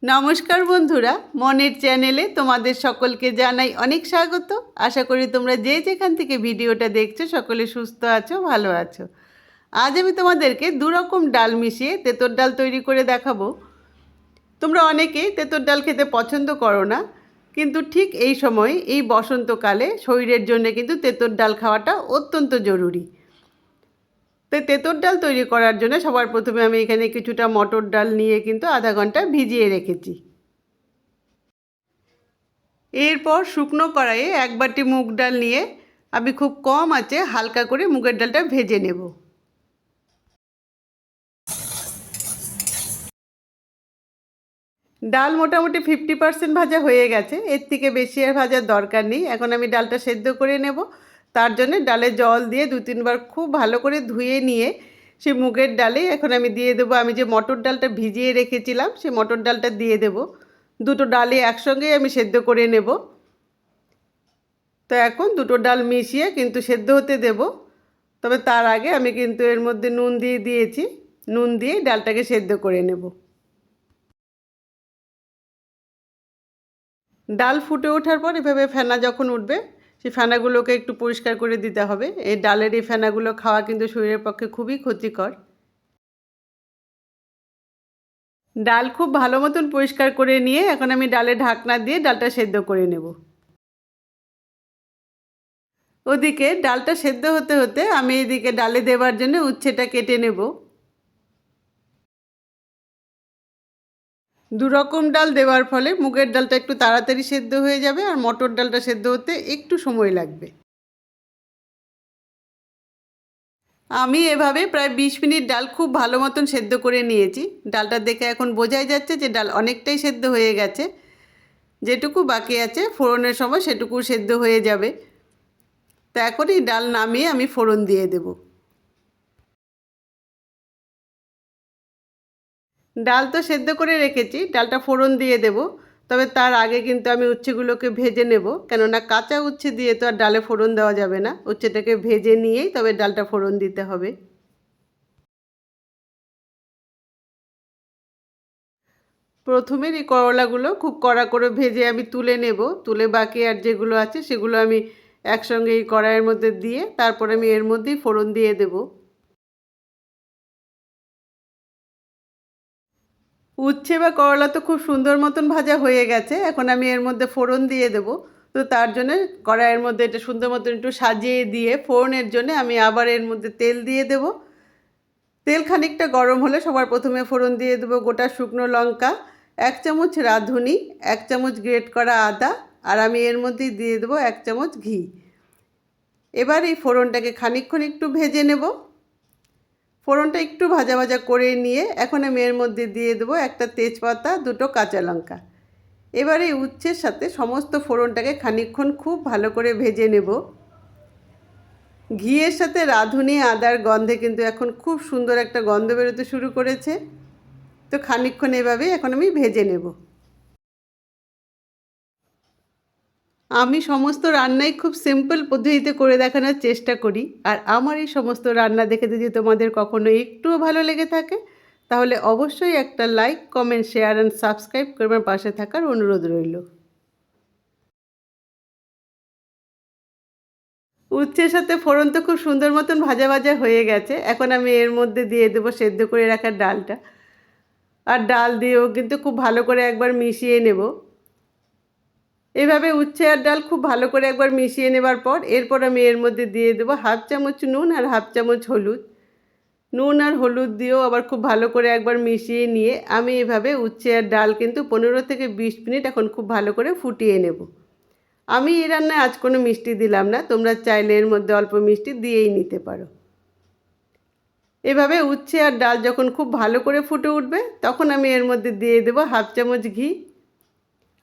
নমস্কার বন্ধুরা, মনের চ্যানেলে তোমাদের সকলকে জানাই অনেক স্বাগত। আশা করি তোমরা যে যেখান থেকে ভিডিওটা দেখছো সকলে সুস্থ আছো, ভালো আছো। আজ আমি তোমাদেরকে দুরকম ডাল মিশিয়ে তেঁতুর ডাল তৈরি করে দেখাবো। তোমরা অনেকেই তেঁতুর ডাল খেতে পছন্দ করো না, কিন্তু ঠিক এই সময় এই বসন্তকালে শরীরের জন্য কিন্তু তেঁতুর ডাল খাওয়াটা অত্যন্ত জরুরি। তো তেঁতুর ডাল তৈরি করার জন্য সবার প্রথমে আমি এখানে কিছুটা মটর ডাল নিয়ে কিন্তু আধা ঘন্টা ভিজিয়ে রেখেছি। এরপর শুকনো কড়াইয়ে এক বাটি মুগ ডাল নিয়ে আমি খুব কম আঁচে হালকা করে মুগের ডালটা ভেজে নেব। ডাল মোটামুটি 50% ভাজা হয়ে গেছে, এর থেকে বেশি আর ভাজার দরকার নেই। এখন আমি ডালটা সেদ্ধ করে নেব। তার জন্য ডালে জল দিয়ে 2-3 বার খুব ভালো করে ধুয়ে নিয়ে সেই মুগের ডালে এখন আমি দিয়ে দেবো আমি যে মটর ডালটা ভিজিয়ে রেখেছিলাম, সেই মটর ডালটা দিয়ে দেব। দুটো ডালই একসঙ্গেই আমি সেদ্ধ করে নেব। তো এখন দুটো ডাল মিশিয়ে কিন্তু সেদ্ধ হতে দেব। তবে তার আগে আমি কিন্তু এর মধ্যে নুন দিয়ে দিয়েছি, নুন দিয়ে ডালটাকে সেদ্ধ করে নেব। ডাল ফুটে ওঠার পর এভাবে ফেনা যখন উঠবে, সেই ফেনাগুলোকে একটু পরিষ্কার করে দিতে হবে। এই ডালের এই ফেনাগুলো খাওয়া কিন্তু শরীরের পক্ষে খুবই ক্ষতিকর। ডাল খুব ভালো মতন পরিষ্কার করে নিয়ে এখন আমি ডালে ঢাকনা দিয়ে ডালটা সেদ্ধ করে নেব। ওদিকে ডালটা সেদ্ধ হতে হতে আমি এদিকে ডালে দেওয়ার জন্য উচ্ছেটা কেটে নেব। দুরকম ডাল দেওয়ার ফলে মুগের ডালটা একটু তাড়াতাড়ি সেদ্ধ হয়ে যাবে আর মটর ডালটা সেদ্ধ হতে একটু সময় লাগবে। আমি এভাবে প্রায় 20 মিনিট ডাল খুব ভালো মতন সেদ্ধ করে নিয়েছি। ডালটা দেখে এখন বোঝাই যাচ্ছে যে ডাল অনেকটাই সেদ্ধ হয়ে গেছে। যেটুকু বাকি আছে ফোড়নের সময় সেটুকু সেদ্ধ হয়ে যাবে। তো এখন এই ডাল নামিয়ে আমি ফোড়ন দিয়ে দেব। ডাল তো সেদ্ধ করে রেখেছি, ডালটা ফোড়ন দিয়ে দেব। তবে তার আগে কিন্তু আমি উচ্ছেগুলোকে ভেজে নেব, কেননা কাঁচা উচ্ছে দিয়ে তো আর ডালে ফোড়ন দেওয়া যাবে না। উচ্ছেটাকে ভেজে নিয়েই তবে ডালটা ফোড়ন দিতে হবে। প্রথমে এই করলাগুলো খুব কড়া করে ভেজে আমি তুলে নেব। তুলে বাকি আর যেগুলো আছে সেগুলো আমি একসঙ্গে এই কড়াইয়ের মধ্যে দিয়ে তারপরে আমি এর মধ্যেই ফোড়ন দিয়ে দেব। উচ্ছে বা করলা তো খুব সুন্দর মতন ভাজা হয়ে গেছে, এখন আমি এর মধ্যে ফোড়ন দিয়ে দেব। তো তার জন্য কড়াইয়ের মধ্যে এটা সুন্দর মতন একটু সাজিয়ে দিয়ে ফোড়নের জন্য আমি আবার এর মধ্যে তেল দিয়ে দেব। তেল খানিকটা গরম হলে সবার প্রথমে ফোড়ন দিয়ে দেবো গোটা শুকনো লঙ্কা, 1 চামচ রাঁধুনি, 1 চামচ গ্রেট করা আদা, আর আমি এর মধ্যেই দিয়ে দেবো 1 চামচ ঘি। এবার এই ফোড়নটাকে খানিকক্ষণ একটু ভেজে নেব। ফোড়নটা একটু ভাজা ভাজা করে নিয়ে এখন আমি এর মধ্যে দিয়ে দেবো একটা তেজপাতা, দুটো কাঁচা লঙ্কা। এবার এই উচ্ছের সাথে সমস্ত ফোড়নটাকে খানিকক্ষণ খুব ভালো করে ভেজে নেব। ঘিয়ের সাথে রাঁধুনি আদার গন্ধে কিন্তু এখন খুব সুন্দর একটা গন্ধ বেরোতে শুরু করেছে। তো খানিকক্ষণ এভাবেই এখন আমি ভেজে নেব। আমি সমস্ত রান্নাই খুব সিম্পল পদ্ধতিতে করে দেখানোর চেষ্টা করি, আর আমার এই সমস্ত রান্না দেখে যদি তোমাদের কখনো একটুও ভালো লেগে থাকে তাহলে অবশ্যই একটা like, comment, share and subscribe করে আমার পাশে থাকার অনুরোধ রইল। উচ্ছের সাথে ফোড়ন তো খুব সুন্দর মতন ভাজা ভাজা হয়ে গেছে, এখন আমি এর মধ্যে দিয়ে দেবো সেদ্ধ করে রাখা ডালটা। আর ডাল দিয়েও কিন্তু খুব ভালো করে একবার মিশিয়ে নেব। এভাবে উচ্ছে আর ডাল খুব ভালো করে একবার মিশিয়ে নেবার পর এরপর আমি এর মধ্যে দিয়ে দেবো 1/2 চামচ নুন আর 1/2 চামচ হলুদ। নুন আর হলুদ দিয়েও আবার খুব ভালো করে একবার মিশিয়ে নিয়ে আমি এভাবে উচ্ছে আর ডাল কিন্তু 15 থেকে 20 মিনিট এখন খুব ভালো করে ফুটিয়ে নেব। আমি এই রান্নায় আজ কোনো মিষ্টি দিলাম না, তোমরা চাইলে এর মধ্যে অল্প মিষ্টি দিয়েই নিতে পারো। এভাবে উচ্ছে আর ডাল যখন খুব ভালো করে ফুটে উঠবে তখন আমি এর মধ্যে দিয়ে দেবো 1/2 চামচ ঘি।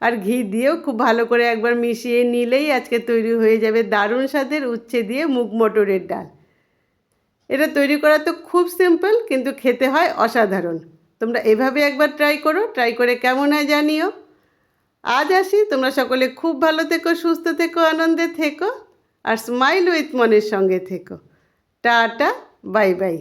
আর ঘি দিয়েও খুব ভালো করে একবার মিশিয়ে নিলেই আজকে তৈরি হয়ে যাবে দারুণ স্বাদের উচ্ছে দিয়ে মুগ মটরের ডাল। এটা তৈরি করা তো খুব সিম্পল, কিন্তু খেতে হয় অসাধারণ। তোমরা এভাবে একবার ট্রাই করো, ট্রাই করে কেমন হয় জানিও। আজ আসি, তোমরা সকলে খুব ভালো থেকো, সুস্থ থেকো, আনন্দে থেকো, আর স্মাইল উইথ মনের সঙ্গে থেকো। Tata, bye bye.